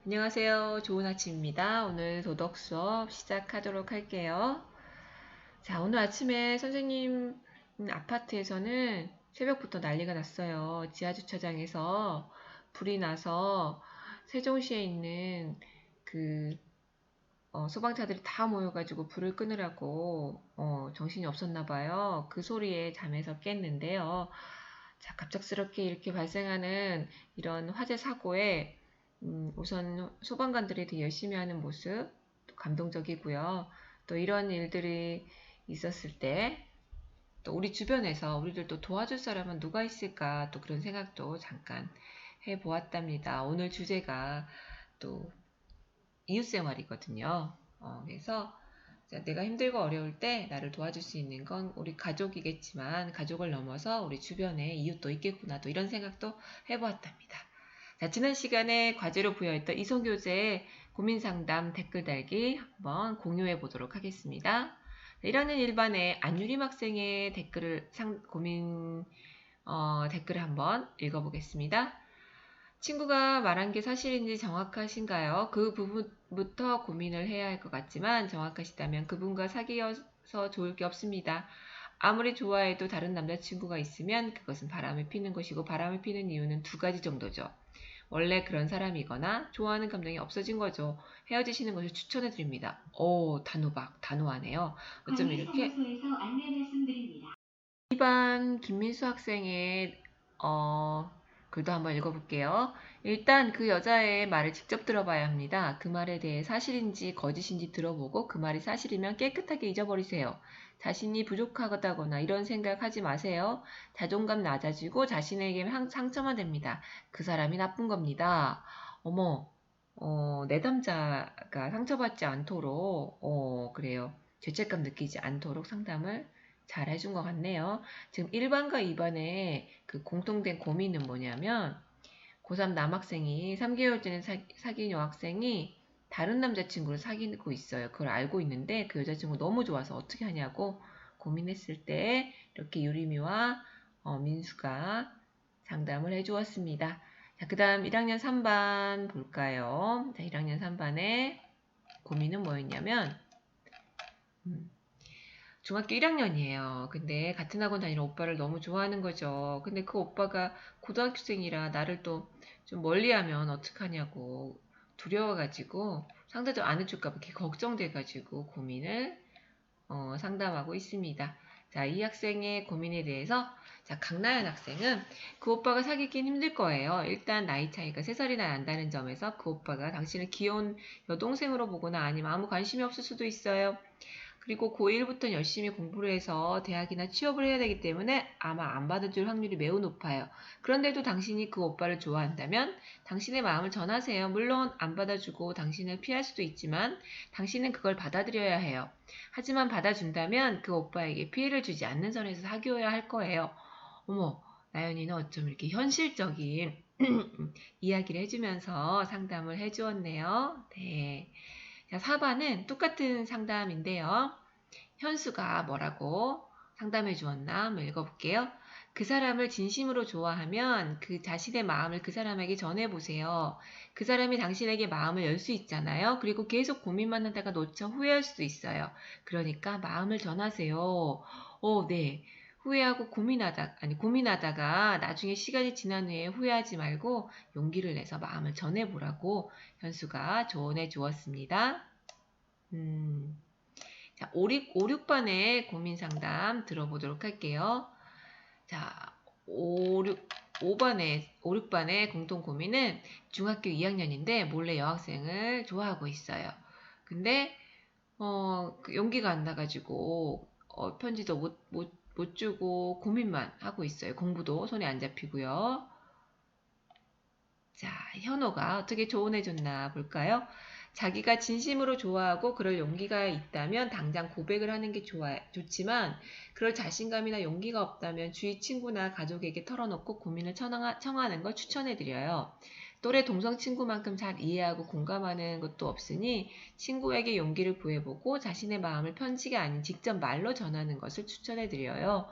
안녕하세요. 좋은 아침입니다. 오늘 도덕 수업 시작하도록 할게요. 자, 오늘 아침에 선생님 아파트에서는 새벽부터 난리가 났어요. 지하주차장에서 불이 나서 세종시에 있는 그 소방차들이 다 모여가지고 불을 끄느라고 정신이 없었나 봐요. 그 소리에 잠에서 깼는데요. 자, 갑작스럽게 이렇게 발생하는 이런 화재 사고에 우선 소방관들이 되게 열심히 하는 모습 또 감동적이고요. 또 이런 일들이 있었을 때 또 우리 주변에서 우리를 또 도와줄 사람은 누가 있을까 또 그런 생각도 잠깐 해보았답니다. 오늘 주제가 또 이웃생활이거든요. 그래서 내가 힘들고 어려울 때 나를 도와줄 수 있는 건 우리 가족이겠지만 가족을 넘어서 우리 주변에 이웃도 있겠구나 또 이런 생각도 해보았답니다. 자, 지난 시간에 과제로 부여했던 이송교재의 고민상담 댓글 달기 한번 공유해 보도록 하겠습니다. 1학년 1반의 안유림 학생의 댓글을 한번 읽어보겠습니다. 친구가 말한 게 사실인지 정확하신가요? 그 부분부터 고민을 해야 할 것 같지만 정확하시다면 그분과 사귀어서 좋을 게 없습니다. 아무리 좋아해도 다른 남자친구가 있으면 그것은 바람을 피는 것이고 바람을 피는 이유는 두 가지 정도죠. 원래 그런 사람이거나 좋아하는 감정이 없어진 거죠. 헤어지시는 것을 추천해 드립니다. 오, 단호하네요. 어쩜 이렇게 관리사무소에서 안내 말씀드립니다. 2반 김민수 학생의 글도 한번 읽어볼게요. 일단 그 여자의 말을 직접 들어봐야 합니다. 그 말에 대해 사실인지 거짓인지 들어보고 그 말이 사실이면 깨끗하게 잊어버리세요. 자신이 부족하다거나 이런 생각하지 마세요. 자존감 낮아지고 자신에게 상처만 됩니다. 그 사람이 나쁜 겁니다. 어머, 내담자가 상처받지 않도록, 그래요. 죄책감 느끼지 않도록 상담을 잘 해준 것 같네요. 지금 1반과 2반의 그 공통된 고민은 뭐냐면 고3 남학생이 3개월 전에 사귄 여학생이 다른 남자친구를 사귀고 있어요. 그걸 알고 있는데 그 여자친구 너무 좋아서 어떻게 하냐고 고민했을 때 이렇게 유리미와 민수가 상담을 해주었습니다. 자, 그 다음 1학년 3반 볼까요? 자, 1학년 3반의 고민은 뭐였냐면 중학교 1학년이에요. 근데 같은 학원 다니는 오빠를 너무 좋아하는 거죠. 근데 그 오빠가 고등학생이라 나를 또 좀 멀리하면 어떡하냐고 두려워가지고 상대적으로 안 해줄까 봐 이렇게 걱정돼가지고 고민을 상담하고 있습니다. 자, 이 학생의 고민에 대해서 자, 강나연 학생은 그 오빠가 사귀긴 힘들 거예요. 일단 나이 차이가 3살이나 난다는 점에서 그 오빠가 당신을 귀여운 여동생으로 보거나 아니면 아무 관심이 없을 수도 있어요. 그리고 고1부터 열심히 공부를 해서 대학이나 취업을 해야 되기 때문에 아마 안 받아줄 확률이 매우 높아요. 그런데도 당신이 그 오빠를 좋아한다면 당신의 마음을 전하세요. 물론 안 받아주고 당신을 피할 수도 있지만 당신은 그걸 받아들여야 해요. 하지만 받아준다면 그 오빠에게 피해를 주지 않는 선에서 사귀어야 할 거예요. 어머, 나연이는 어쩜 이렇게 현실적인 이야기를 해주면서 상담을 해주었네요. 네. 자, 4반은 똑같은 상담인데요. 현수가 뭐라고 상담해 주었나 한번 읽어볼게요. 그 사람을 진심으로 좋아하면 그 자신의 마음을 그 사람에게 전해보세요. 그 사람이 당신에게 마음을 열 수 있잖아요. 그리고 계속 고민만 하다가 놓쳐 후회할 수도 있어요. 그러니까 마음을 전하세요. 네. 후회하고 고민하다가 나중에 시간이 지난 후에 후회하지 말고 용기를 내서 마음을 전해보라고 현수가 조언해 주었습니다. 자, 5, 6반의 고민 상담 들어보도록 할게요. 자, 5, 6반의 공통 고민은 중학교 2학년인데 몰래 여학생을 좋아하고 있어요. 근데 그 용기가 안 나가지고 편지도 못 주고 고민만 하고 있어요. 공부도 손에 안 잡히고요. 자, 현호가 어떻게 조언해줬나 볼까요? 자기가 진심으로 좋아하고 그럴 용기가 있다면 당장 고백을 하는 게 좋지만 그럴 자신감이나 용기가 없다면 주위 친구나 가족에게 털어놓고 고민을 청하는 걸 추천해드려요. 또래 동성 친구만큼 잘 이해하고 공감하는 것도 없으니 친구에게 용기를 구해보고 자신의 마음을 편지가 아닌 직접 말로 전하는 것을 추천해드려요.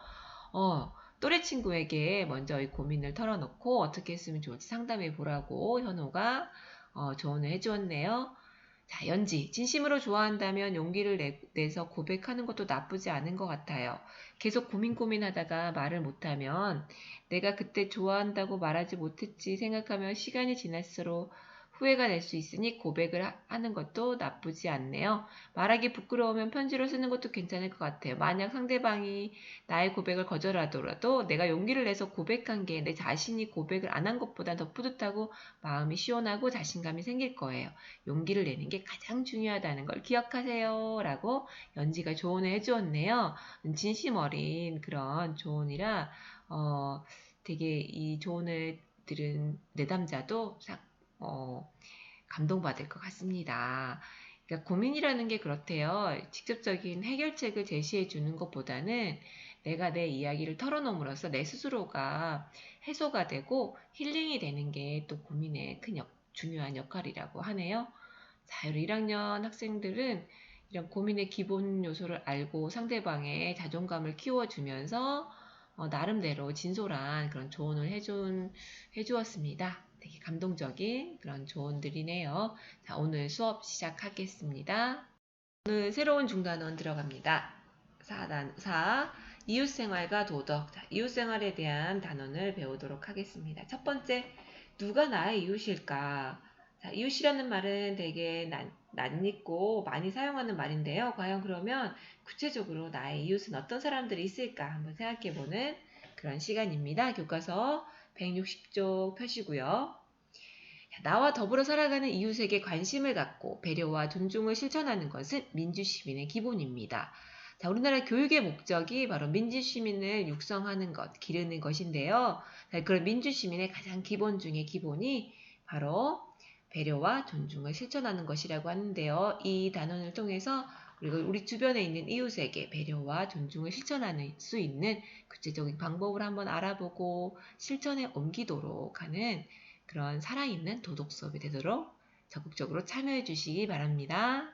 또래 친구에게 먼저 이 고민을 털어놓고 어떻게 했으면 좋을지 상담해 보라고 현호가 조언을 해주었네요. 자, 연지. 진심으로 좋아한다면 용기를 내서 고백하는 것도 나쁘지 않은 것 같아요. 계속 고민하다가 말을 못하면 내가 그때 좋아한다고 말하지 못했지 생각하며 시간이 지날수록 후회가 될 수 있으니 고백을 하는 것도 나쁘지 않네요. 말하기 부끄러우면 편지로 쓰는 것도 괜찮을 것 같아요. 만약 상대방이 나의 고백을 거절하더라도 내가 용기를 내서 고백한 게 내 자신이 고백을 안 한 것보다 더 뿌듯하고 마음이 시원하고 자신감이 생길 거예요. 용기를 내는 게 가장 중요하다는 걸 기억하세요. 라고 연지가 조언을 해주었네요. 진심 어린 그런 조언이라 되게 이 조언을 들은 내담자도 감동받을 것 같습니다. 그러니까 고민이라는 게 그렇대요. 직접적인 해결책을 제시해 주는 것보다는 내가 내 이야기를 털어놓음으로써 내 스스로가 해소가 되고 힐링이 되는 게 또 고민의 중요한 역할이라고 하네요. 자, 우리 1학년 학생들은 이런 고민의 기본 요소를 알고 상대방의 자존감을 키워주면서 나름대로 진솔한 그런 조언을 해주었습니다. 되게 감동적인 그런 조언들이네요. 자, 오늘 수업 시작하겠습니다. 오늘 새로운 중단원 들어갑니다. 4, 이웃생활과 도덕. 자, 이웃생활에 대한 단원을 배우도록 하겠습니다. 첫 번째, 누가 나의 이웃일까? 자, 이웃이라는 말은 되게 낯익고 많이 사용하는 말인데요. 과연 그러면 구체적으로 나의 이웃은 어떤 사람들이 있을까? 한번 생각해보는 그런 시간입니다. 교과서 160쪽 펴시고요. 나와 더불어 살아가는 이웃에게 관심을 갖고 배려와 존중을 실천하는 것은 민주시민의 기본입니다. 자, 우리나라 교육의 목적이 바로 민주시민을 육성하는 것, 기르는 것인데요. 자, 그런 민주시민의 가장 기본 중의 기본이 바로 배려와 존중을 실천하는 것이라고 하는데요. 이 단원을 통해서 우리 주변에 있는 이웃에게 배려와 존중을 실천할 수 있는 구체적인 방법을 한번 알아보고 실천에 옮기도록 하는 그런 살아있는 도덕 수업이 되도록 적극적으로 참여해 주시기 바랍니다.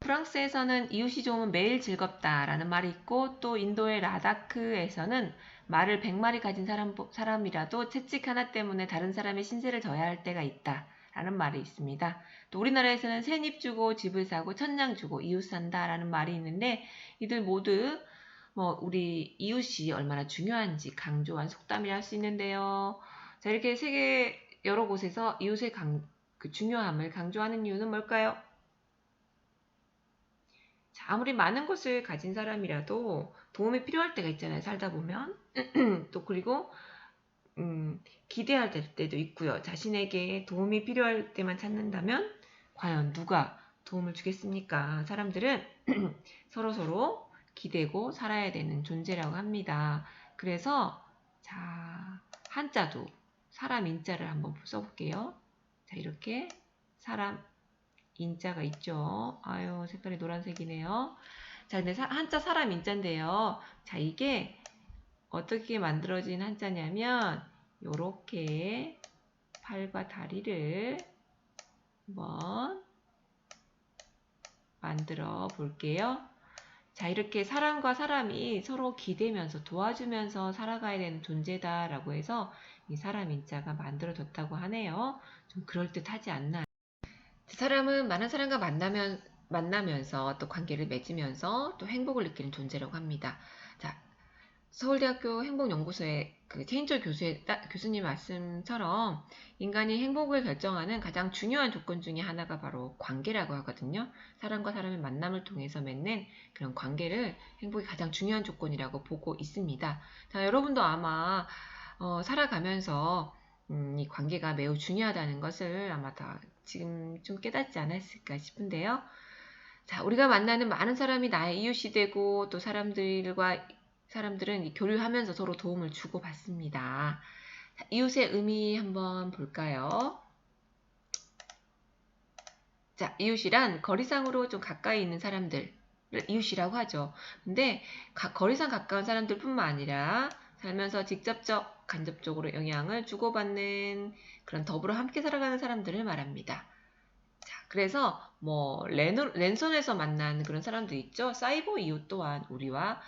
프랑스에서는 이웃이 좋으면 매일 즐겁다라는 말이 있고 또 인도의 라다크에서는 말을 100마리 가진 사람이라도 채찍 하나 때문에 다른 사람의 신세를 져야 할 때가 있다. 라는 말이 있습니다. 또 우리나라에서는 새잎 주고 집을 사고 천냥 주고 이웃 산다 라는 말이 있는데 이들 모두 우리 이웃이 얼마나 중요한지 강조한 속담이라 할 수 있는데요. 자, 이렇게 세계 여러 곳에서 이웃의 그 중요함을 강조하는 이유는 뭘까요? 자, 아무리 많은 것을 가진 사람이라도 도움이 필요할 때가 있잖아요. 살다 보면. 또 그리고 기대할 때도 있고요. 자신에게 도움이 필요할 때만 찾는다면 과연 누가 도움을 주겠습니까? 사람들은 서로서로 기대고 살아야 되는 존재라고 합니다. 그래서 자, 한자도 사람 인자를 한번 써볼게요. 자, 이렇게 사람 인자가 있죠. 아유, 색깔이 노란색이네요. 자, 근데 한자 사람 인자인데요. 자, 이게 어떻게 만들어진 한자냐면 요렇게 팔과 다리를 한번 만들어 볼게요. 자, 이렇게 사람과 사람이 서로 기대면서 도와주면서 살아가야 되는 존재다라고 해서 이 사람 인자가 만들어졌다고 하네요. 좀 그럴듯하지 않나요? 사람은 많은 사람과 만나면서 또 관계를 맺으면서 또 행복을 느끼는 존재라고 합니다. 자, 서울대학교 행복연구소의 그 최인철 교수님 말씀처럼 인간이 행복을 결정하는 가장 중요한 조건 중에 하나가 바로 관계라고 하거든요. 사람과 사람의 만남을 통해서 맺는 그런 관계를 행복이 가장 중요한 조건이라고 보고 있습니다. 자, 여러분도 아마 살아가면서 이 관계가 매우 중요하다는 것을 아마 다 지금 좀 깨닫지 않았을까 싶은데요. 자, 우리가 만나는 많은 사람이 나의 이웃이 되고 또 사람들은 교류하면서 서로 도움을 주고받습니다. 자, 이웃의 의미 한번 볼까요? 자, 이웃이란 거리상으로 좀 가까이 있는 사람들을 이웃이라고 하죠. 근데 거리상 가까운 사람들뿐만 아니라 살면서 직접적, 간접적으로 영향을 주고받는 그런 더불어 함께 살아가는 사람들을 말합니다. 자, 그래서 랜선에서 만난 그런 사람들 있죠. 사이버 이웃 또한 우리와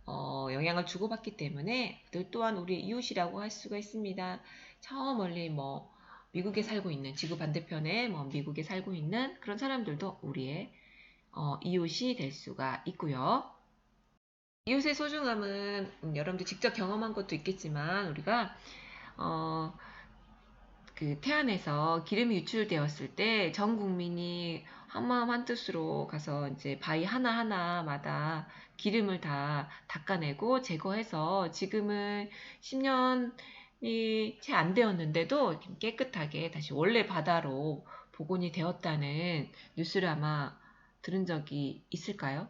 영향을 주고받기 때문에 그들 또한 우리의 이웃이라고 할 수가 있습니다. 저 멀리 미국에 살고 있는, 지구 반대편에 뭐 미국에 살고 있는 그런 사람들도 우리의 이웃이 될 수가 있고요. 이웃의 소중함은 여러분들 직접 경험한 것도 있겠지만 우리가 어, 그 태안에서 기름이 유출되었을 때 전 국민이 한마음 한뜻으로 가서 이제 바위 하나하나마다 기름을 다 닦아내고 제거해서 지금은 10년이 채 안 되었는데도 깨끗하게 다시 원래 바다로 복원이 되었다는 뉴스를 아마 들은 적이 있을까요?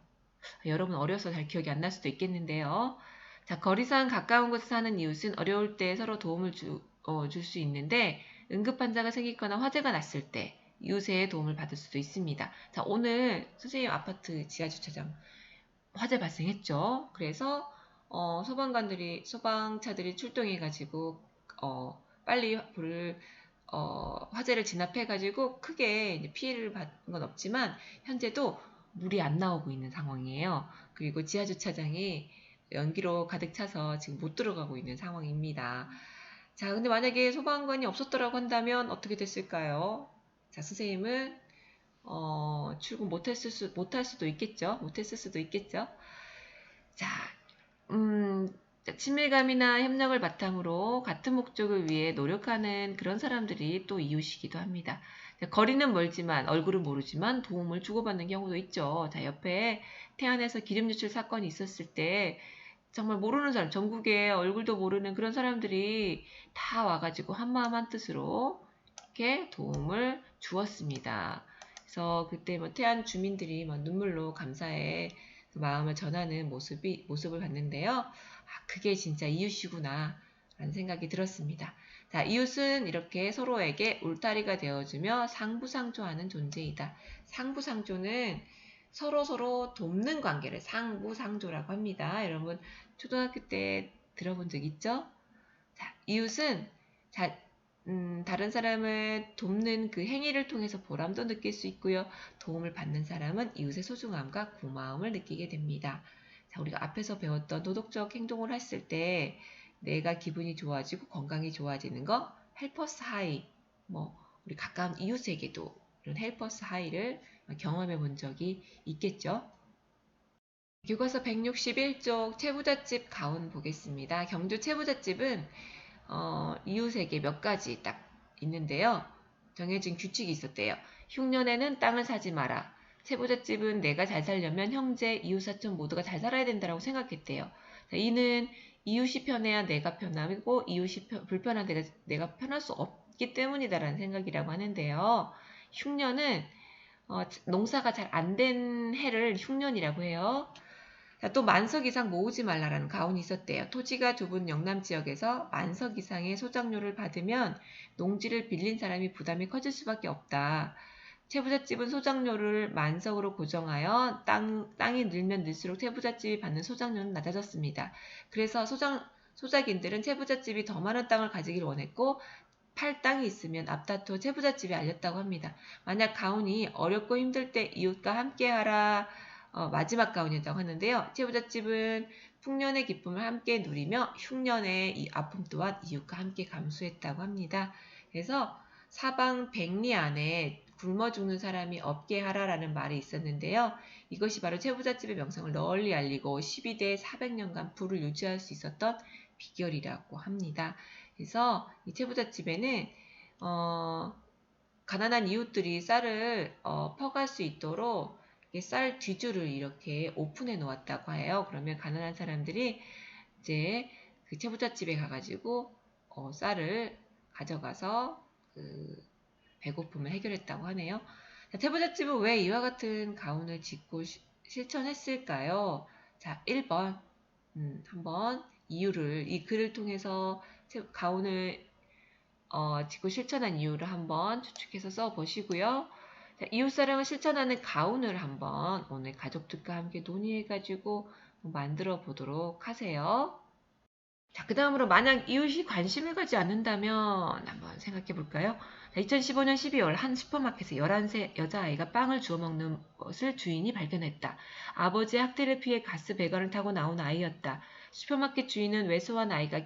여러분 어려서 잘 기억이 안 날 수도 있겠는데요. 자, 거리상 가까운 곳에 사는 이웃은 어려울 때 서로 도움을 줄 수 있는데 응급환자가 생기거나 화재가 났을 때 이웃의 도움을 받을 수도 있습니다. 자, 오늘 선생님 아파트 지하주차장 화재 발생했죠. 그래서 소방차들이 출동해가지고 빨리 화재를 진압해가지고 크게 이제 피해를 받은 건 없지만 현재도 물이 안 나오고 있는 상황이에요. 그리고 지하주차장이 연기로 가득 차서 지금 못 들어가고 있는 상황입니다. 자, 근데 만약에 소방관이 없었더라고 한다면 어떻게 됐을까요? 자, 선생님은 출근 못할 수도 있겠죠. 못했을 수도 있겠죠. 자, 친밀감이나 협력을 바탕으로 같은 목적을 위해 노력하는 그런 사람들이 또 이웃이기도 합니다. 거리는 멀지만 얼굴은 모르지만 도움을 주고받는 경우도 있죠. 자, 옆에 태안에서 기름 유출 사건이 있었을 때 정말 모르는 사람, 전국에 얼굴도 모르는 그런 사람들이 다 와가지고 한마음 한뜻으로 이렇게 도움을 주었습니다. 그래서 그때 뭐 태안 주민들이 막 눈물로 감사의 마음을 전하는 모습을 봤는데요. 아, 그게 진짜 이웃이구나 라는 생각이 들었습니다. 자, 이웃은 이렇게 서로에게 울타리가 되어주며 상부상조하는 존재이다. 상부상조는 서로 돕는 관계를 상부상조라고 합니다. 여러분 초등학교 때 들어본 적 있죠? 자, 이웃은 다른 사람을 돕는 그 행위를 통해서 보람도 느낄 수 있고요. 도움을 받는 사람은 이웃의 소중함과 고마움을 느끼게 됩니다. 자, 우리가 앞에서 배웠던 도덕적 행동을 했을 때 내가 기분이 좋아지고 건강이 좋아지는 거 헬퍼스 하이, 뭐 우리 가까운 이웃에게도 이런 헬퍼스 하이를 경험해 본 적이 있겠죠. 교과서 161쪽 채부잣집 가운 보겠습니다. 경주 채부잣집은 이웃에게 몇 가지 딱 있는데요. 정해진 규칙이 있었대요. 흉년에는 땅을 사지 마라. 채부잣집은 내가 잘 살려면 형제, 이웃, 사촌 모두가 잘 살아야 된다고 생각했대요. 자, 이는 이웃이 편해야 내가 편하고 이웃이 불편한 내가 편할 수 없기 때문이다라는 생각이라고 하는데요. 흉년은 농사가 잘 안 된 해를 흉년이라고 해요. 자, 또 만석 이상 모으지 말라라는 가훈이 있었대요. 토지가 좁은 영남 지역에서 만석 이상의 소작료를 받으면 농지를 빌린 사람이 부담이 커질 수밖에 없다. 채부잣집은 소작료를 만석으로 고정하여 땅이 늘면 늘수록 채부잣집이 받는 소작료는 낮아졌습니다. 그래서 소작인들은 채부잣집이 더 많은 땅을 가지길 원했고 팔 땅이 있으면 앞다투어 채부잣집에 알렸다고 합니다. 만약 가훈이 어렵고 힘들 때 이웃과 함께하라 마지막 가훈이었다고 하는데요. 채부잣집은 풍년의 기쁨을 함께 누리며 흉년의 이 아픔 또한 이웃과 함께 감수했다고 합니다. 그래서 사방 백리 안에 굶어 죽는 사람이 없게 하라라는 말이 있었는데요. 이것이 바로 채부잣집의 명성을 널리 알리고 12대 400년간 부를 유지할 수 있었던 비결이라고 합니다. 그래서 이 채부잣집에는 가난한 이웃들이 쌀을 퍼갈 수 있도록 쌀 뒤줄을 이렇게 오픈해 놓았다고 해요. 그러면 가난한 사람들이 이제 그 채부잣집에 가가지고 쌀을 가져가서 그 배고픔을 해결했다고 하네요. 자, 채부잣집은 왜 이와 같은 가훈을 짓고 실천했을까요? 자, 1번 한번 이유를 이 글을 통해서 가훈을 짓고 실천한 이유를 한번 추측해서 써보시고요. 자, 이웃사랑을 실천하는 가훈을 한번 오늘 가족들과 함께 논의해가지고 만들어 보도록 하세요. 자, 그 다음으로 만약 이웃이 관심을 가지 않는다면 한번 생각해 볼까요? 2015년 12월 한 슈퍼마켓에 11세 여자아이가 빵을 주워 먹는 것을 주인이 발견했다. 아버지의 학대를 피해 가스 배관을 타고 나온 아이였다. 슈퍼마켓 주인은 왜소한 아이가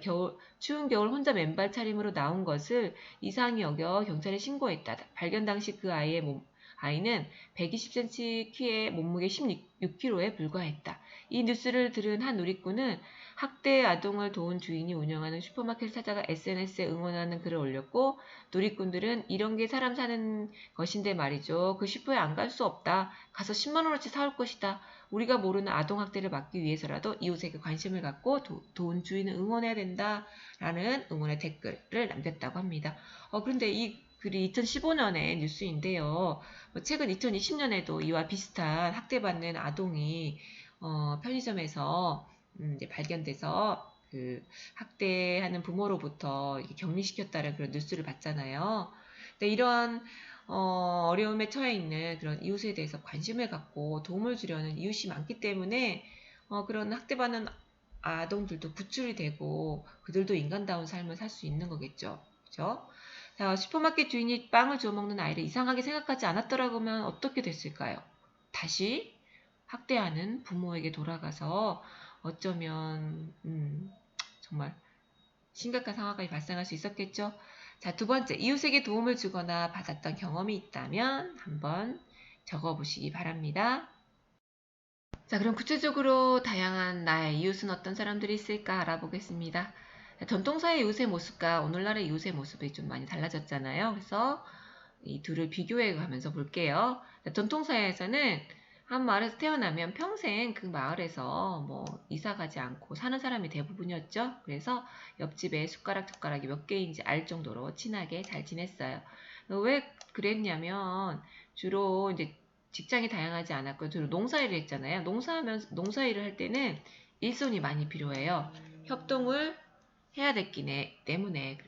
추운 겨울 혼자 맨발 차림으로 나온 것을 이상히 여겨 경찰에 신고했다. 발견 당시 그 아이는 120cm 키에 몸무게 16kg에 불과했다. 이 뉴스를 들은 한 누리꾼은 학대 아동을 도운 주인이 운영하는 슈퍼마켓을 찾아가 SNS에 응원하는 글을 올렸고, 누리꾼들은 이런 게 사람 사는 것인데 말이죠. 그 슈퍼에 안 갈 수 없다. 가서 10만원어치 사올 것이다. 우리가 모르는 아동 학대를 막기 위해서라도 이웃에게 관심을 갖고 도운 주인을 응원해야 된다. 라는 응원의 댓글을 남겼다고 합니다. 그런데 이 글이 2015년의 뉴스인데요. 최근 2020년에도 이와 비슷한 학대받는 아동이 편의점에서 이제 발견돼서 그 학대하는 부모로부터 격리시켰다는 그런 뉴스를 봤잖아요. 근데 이런 어려움에 처해 있는 그런 이웃에 대해서 관심을 갖고 도움을 주려는 이웃이 많기 때문에 그런 학대받는 아동들도 구출이 되고 그들도 인간다운 삶을 살 수 있는 거겠죠. 그죠? 자, 슈퍼마켓 주인이 빵을 주워 먹는 아이를 이상하게 생각하지 않았더라고 하면 어떻게 됐을까요? 다시 학대하는 부모에게 돌아가서 어쩌면 정말 심각한 상황까지 발생할 수 있었겠죠. 자, 두 번째, 이웃에게 도움을 주거나 받았던 경험이 있다면 한번 적어보시기 바랍니다. 자, 그럼 구체적으로 다양한 나의 이웃은 어떤 사람들이 있을까 알아보겠습니다. 전통사의 이웃의 모습과 오늘날의 이웃의 모습이 좀 많이 달라졌잖아요. 그래서 이 둘을 비교해 가면서 볼게요. 전통사회에서는 한 마을에서 태어나면 평생 그 마을에서 뭐 이사 가지 않고 사는 사람이 대부분이었죠. 그래서 옆집에 숟가락이 몇 개인지 알 정도로 친하게 잘 지냈어요. 왜 그랬냐면 주로 이제 직장이 다양하지 않았고 주로 농사일을 했잖아요. 농사일을 할 때는 일손이 많이 필요해요. 협동을 해야 됐기 때문에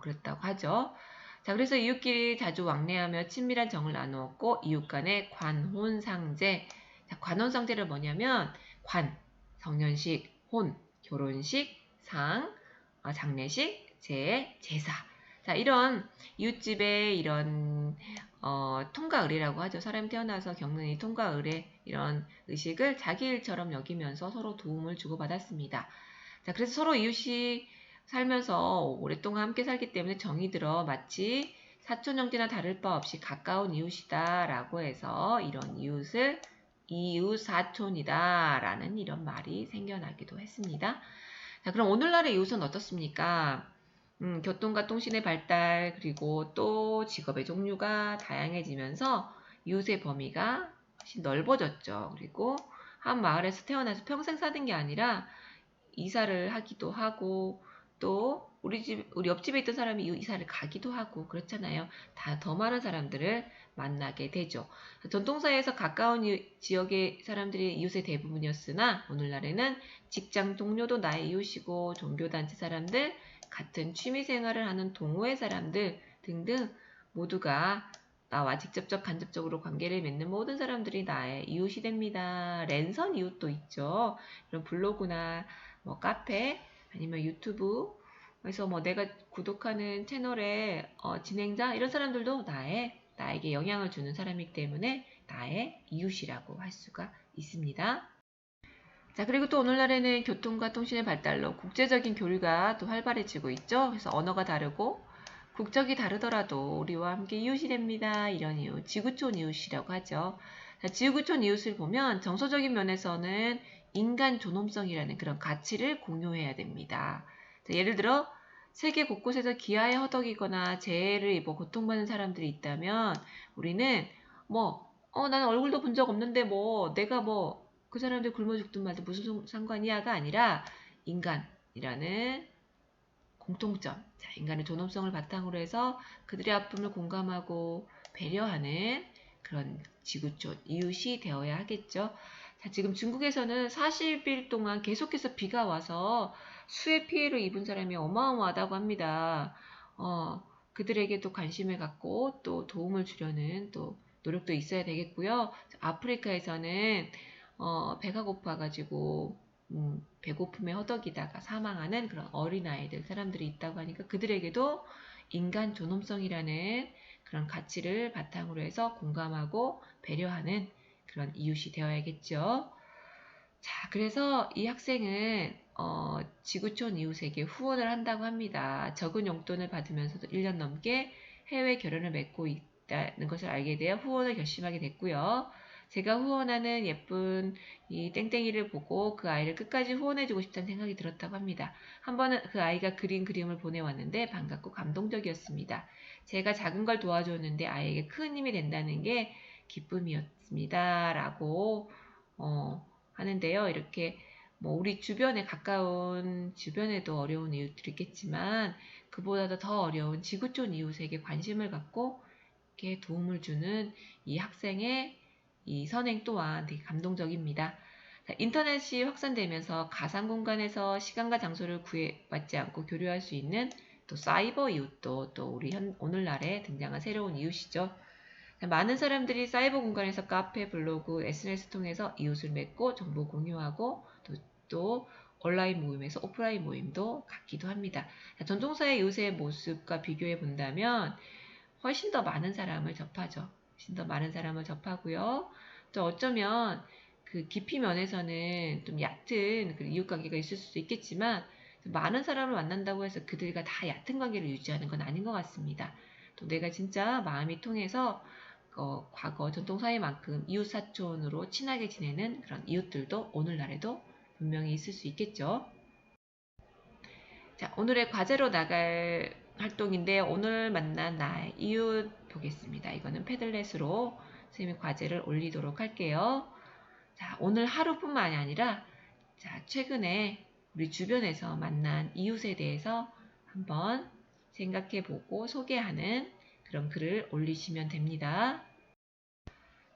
그랬다고 하죠. 자, 그래서 이웃끼리 자주 왕래하며 친밀한 정을 나누었고 이웃 간의 관혼상제. 자, 관혼상제를 뭐냐면 성년식, 혼, 결혼식, 장례식, 제사. 자, 이런 이웃집의 이런 통가의례라고 하죠. 사람이 태어나서 겪는 이 통가의례 이런 의식을 자기 일처럼 여기면서 서로 도움을 주고받았습니다. 자, 그래서 서로 이웃이 살면서 오랫동안 함께 살기 때문에 정이 들어 마치 사촌 형제나 다를 바 없이 가까운 이웃이다 라고 해서 이런 이웃을 이웃사촌이다 라는 이런 말이 생겨나기도 했습니다. 자, 그럼 오늘날의 이웃은 어떻습니까? 교통과 통신의 발달 그리고 또 직업의 종류가 다양해지면서 이웃의 범위가 훨씬 넓어졌죠. 그리고 한 마을에서 태어나서 평생 사는 게 아니라 이사를 하기도 하고 또 우리 옆집에 있던 사람이 이사를 가기도 하고 그렇잖아요. 다 더 많은 사람들을 만나게 되죠. 전통사회에서 가까운 지역의 사람들이 이웃의 대부분이었으나 오늘날에는 직장 동료도 나의 이웃이고 종교단체 사람들, 같은 취미생활을 하는 동호회 사람들 등등 모두가 나와 직접적 간접적으로 관계를 맺는 모든 사람들이 나의 이웃이 됩니다. 랜선 이웃도 있죠. 이런 블로그나 뭐 카페 아니면 유튜브에서 뭐 내가 구독하는 채널의 진행자 이런 사람들도 나에게 영향을 주는 사람이기 때문에 나의 이웃이라고 할 수가 있습니다. 자, 그리고 또 오늘날에는 교통과 통신의 발달로 국제적인 교류가 또 활발해지고 있죠. 그래서 언어가 다르고 국적이 다르더라도 우리와 함께 이웃이 됩니다. 이런 이웃, 지구촌 이웃이라고 하죠. 자, 지구촌 이웃을 보면 정서적인 면에서는 인간 존엄성이라는 그런 가치를 공유해야 됩니다. 자, 예를 들어 세계 곳곳에서 기아에 허덕이거나 재해를 입어 고통받는 사람들이 있다면 우리는 나는 얼굴도 본 적 없는데 내가 그 사람들 굶어 죽든 말든 무슨 상관이야가 아니라 인간이라는 공통점, 자, 인간의 존엄성을 바탕으로 해서 그들의 아픔을 공감하고 배려하는 그런 지구촌, 이웃이 되어야 하겠죠. 자, 지금 중국에서는 40일 동안 계속해서 비가 와서 수해 피해를 입은 사람이 어마어마하다고 합니다. 그들에게도 관심을 갖고 또 도움을 주려는 또 노력도 있어야 되겠고요. 아프리카에서는 배가 고파가지고 배고픔에 허덕이다가 사망하는 그런 어린아이들, 사람들이 있다고 하니까 그들에게도 인간 존엄성이라는 그런 가치를 바탕으로 해서 공감하고 배려하는 그런 이웃이 되어야겠죠. 자, 그래서 이 학생은 지구촌 이웃에게 후원을 한다고 합니다. 적은 용돈을 받으면서도 1년 넘게 해외 결혼을 맺고 있다는 것을 알게 되어 후원을 결심하게 됐고요. 제가 후원하는 예쁜 이 땡땡이를 보고 그 아이를 끝까지 후원해주고 싶다는 생각이 들었다고 합니다. 한 번은 그 아이가 그린 그림을 보내왔는데 반갑고 감동적이었습니다. 제가 작은 걸 도와줬는데 아이에게 큰 힘이 된다는 게 기쁨이었습니다. 라고 하는데요. 이렇게 뭐 우리 주변에 가까운 주변에도 어려운 이웃들이 있겠지만 그보다도 더 어려운 지구촌 이웃에게 관심을 갖고 이렇게 도움을 주는 이 학생의 이 선행 또한 되게 감동적입니다. 인터넷이 확산되면서 가상 공간에서 시간과 장소를 구애받지 않고 교류할 수 있는 또 사이버 이웃도 또 우리 오늘날에 등장한 새로운 이웃이죠. 많은 사람들이 사이버 공간에서 카페, 블로그, SNS 통해서 이웃을 맺고 정보 공유하고 또 온라인 모임에서 오프라인 모임도 갖기도 합니다. 전통사의 이웃의 모습과 비교해 본다면 훨씬 더 많은 사람을 접하죠. 훨씬 더 많은 사람을 접하고요. 또 어쩌면 그 깊이 면에서는 좀 얕은 이웃 관계가 있을 수도 있겠지만 많은 사람을 만난다고 해서 그들과 다 얕은 관계를 유지하는 건 아닌 것 같습니다. 또 내가 진짜 마음이 통해서 과거 전통사회만큼 이웃사촌으로 친하게 지내는 그런 이웃들도 오늘날에도 분명히 있을 수 있겠죠. 자, 오늘의 과제로 나갈 활동인데 오늘 만난 나의 이웃 보겠습니다. 이거는 패들렛으로 선생님이 과제를 올리도록 할게요. 자, 오늘 하루뿐만이 아니라 자, 최근에 우리 주변에서 만난 이웃에 대해서 한번 생각해보고 소개하는 그런 글을 올리시면 됩니다.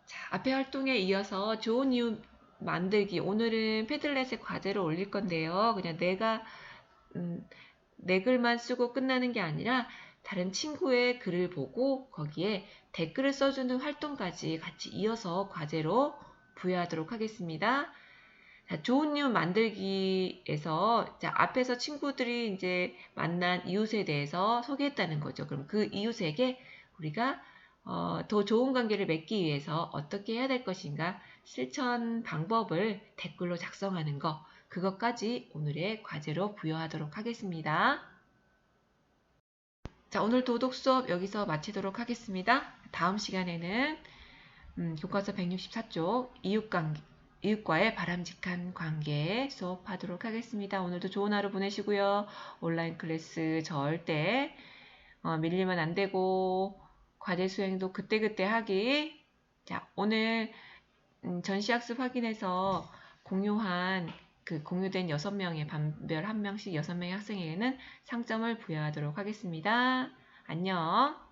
자, 앞에 활동에 이어서 좋은 이웃 만들기. 오늘은 패들렛의 과제를 올릴 건데요. 그냥 내 글만 쓰고 끝나는 게 아니라 다른 친구의 글을 보고 거기에 댓글을 써주는 활동까지 같이 이어서 과제로 부여하도록 하겠습니다. 자, 좋은 이웃 만들기에서 자, 앞에서 친구들이 이제 만난 이웃에 대해서 소개했다는 거죠. 그럼 그 이웃에게 우리가 더 좋은 관계를 맺기 위해서 어떻게 해야 될 것인가 실천 방법을 댓글로 작성하는 거 그것까지 오늘의 과제로 부여하도록 하겠습니다. 자, 오늘 도독 수업 여기서 마치도록 하겠습니다. 다음 시간에는 교과서 164쪽 이웃과의 바람직한 관계 수업하도록 하겠습니다. 오늘도 좋은 하루 보내시고요. 온라인 클래스 절대 밀리면 안 되고 과제 수행도 그때그때 하기. 자, 오늘 전시학습 확인해서 공유된 6명의 반별 1명씩 6명의 학생에게는 상점을 부여하도록 하겠습니다. 안녕.